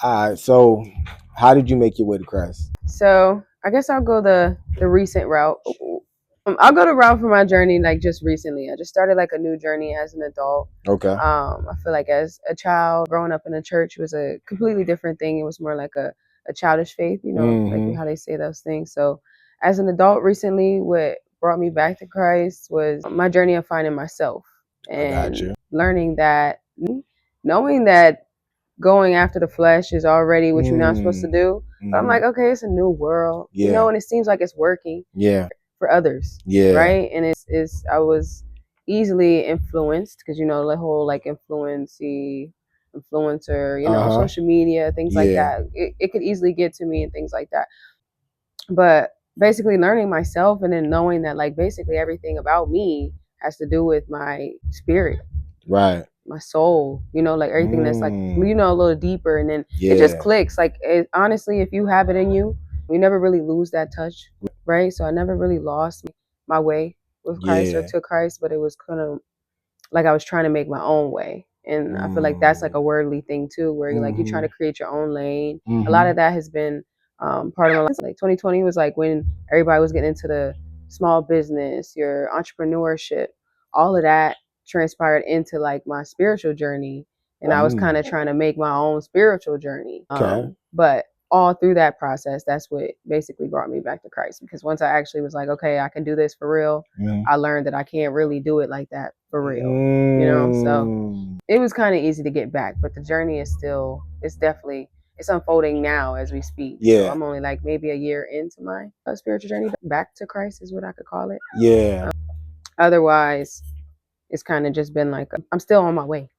All right. So, how did you make your way to Christ? So I guess I'll go the recent route. I'll go the route for my journey like just recently. I just started like a new journey as an adult. Okay. I feel like as a child, growing up in the church was a completely different thing. It was more like a childish faith, like Mm-hmm. how they say those things. So as an adult recently, what brought me back to Christ was my journey of finding myself I got and you. learning that, knowing that going after the flesh is already what you're not supposed to do. But I'm Mm-hmm. like, okay, it's a new world, Yeah. and it seems like it's working Yeah. for others, Yeah. right? And it's I was easily influenced because the whole like influencer, Uh-huh. social media, things like Yeah. that. It could easily get to me and things like that. But basically learning myself and then knowing that like basically everything about me has to do with my spirit, Right. my soul, like everything that's like, a little deeper. And then it just Yeah. clicks. Like, honestly, if you have it in you, you never really lose that touch, right? So I never really lost my way with Christ or Yeah. to Christ, but it was kind of like I was trying to make my own way. And I feel like that's like Mm. a worldly thing too, where you're trying Mm-hmm. to create your own lane. A lot Mm-hmm. of that has been part of my life. Like 2020 was like when everybody was getting into the small business, your entrepreneurship, all of that transpired into like my spiritual journey. And I was kind of trying to make my own spiritual journey. Okay. But all through that process, that's what basically brought me back to Christ. Because once I actually was like, okay, I can do this for real, Mm. I learned that I can't really do it like that for real, So Mm. it was kind of easy to get back, but the journey is still, it's unfolding now as we speak. So Yeah. I'm only like maybe a year into my spiritual journey. Back to Christ is what I could call it. Yeah. Otherwise, it's kind of just been like, I'm still on my way.